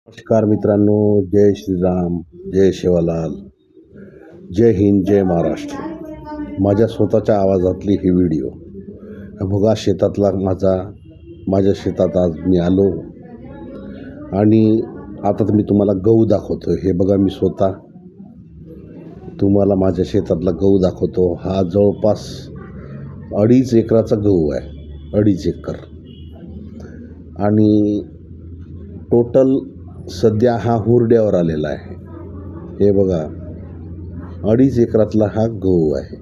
नमस्कार मित्रांनो, जय श्रीराम, जय शिवलाल, जय हिंद, जय महाराष्ट्र. माझ्या स्वतःच्या आवाजातली ही व्हिडिओ बघा. शेतातला माझ्या शेतात आज मी आलो आणि आता तर मी तुम्हाला गहू दाखवतो. हे बघा, मी स्वतः तुम्हाला माझ्या शेतातला गहू दाखवतो. हा जवळपास 2.5 एकराचा गहू आहे, 2.5 एकर. आणि टोटल सध्या हा हुरड्यावर आलेला आहे. हे बघा, 2.5 एकरातला हा गहू आहे.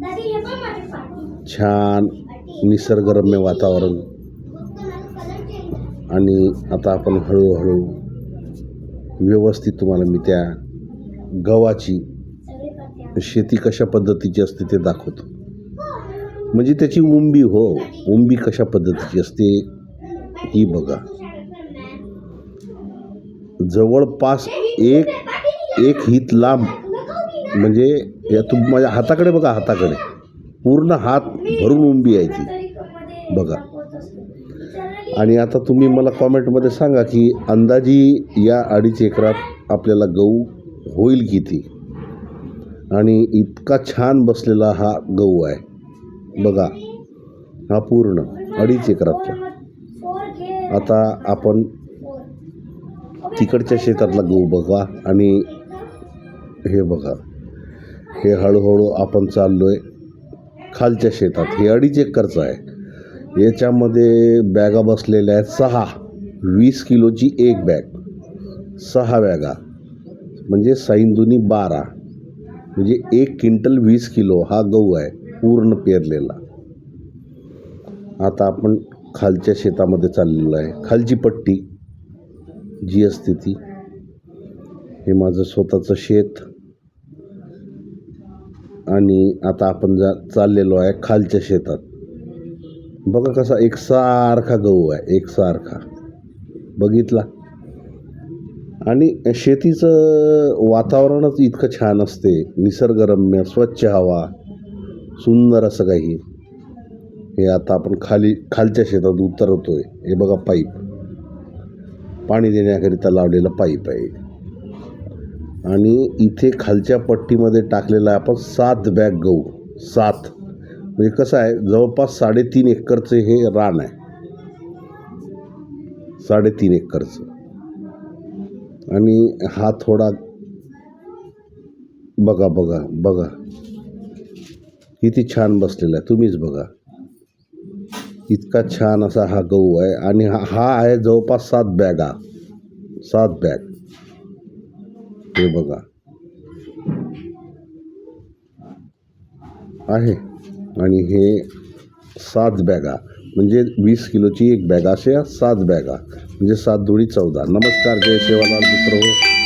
छान निसर्गरम्य वातावरण. आणि आता आपण हळूहळू व्यवस्थित तुम्हाला मी त्या गव्हाची शेती कशा पद्धतीची असते ते दाखवतो. म्हणजे त्याची उंबी कशा पद्धतीची असते ही बघा. जवळपास एक हित लांब, म्हणजे या माझ्या हाताकडे बघा, हाताकडे पूर्ण हात भरून उंबी आहे ती बघा. आणि आता तुम्ही मला कॉमेंटमध्ये सांगा की अंदाजी या 2.5 एकरात आपल्याला गहू होईल किती. आणि इतका छान बसलेला हा गहू आहे बघा. हा पूर्ण 2.5 एकरातला. आता आपण तिकडच्या शेतातला गहू बघा. आणि हे बघा, हे हळूहळू आपण चाललो आहे खालच्या शेतात. हे 2.5 एकरचं आहे. याच्यामध्ये बॅगा बसलेल्या आहेत 6. 20 किलोची एक बॅग, 6 बॅगा म्हणजे 6 दुनी 12, म्हणजे 1 क्विंटल 20 किलो हा गहू आहे पूर्ण पेरलेला. आता आपण खालच्या शेतामध्ये चाललेलो आहे. खालची पट्टी जी असते ती. हे माझं स्वतःचं शेत. आणि आता आपण चाललेलो आहे खालच्या शेतात. बघा कसा एकसारखा गहू आहे, एकसारखा. बघितला. आणि शेतीचं वातावरणच इतकं छान असते, निसर्गरम्य, स्वच्छ हवा, सुंदर असं काही. हे आता आपण खालच्या शेतात उतरतोय. हे बघा, पाईप पाणी देण्याकरिता लावलेला पाईप आहे. आणि इथे खालच्या पट्टीमध्ये टाकलेला आहे आपण 7 बॅग गहू. 7 म्हणजे कसं आहे, जवळपास 3.5 एकरचं हे रान आहे. 3.5 एकरचं. आणि हा थोडा बघा किती छान बसलेला आहे. तुम्हीच बघा, इतका छान असा हा गहू आहे. आणि हा आहे जवळपास 7 बॅगा. 7 बॅग. हे बघा आहे. आणि हे 7 बॅगा म्हणजे 20 किलोची एक बॅग. असे 7 बॅगा म्हणजे 7 दुनी 14. नमस्कार, जय सेवालाल मित्र.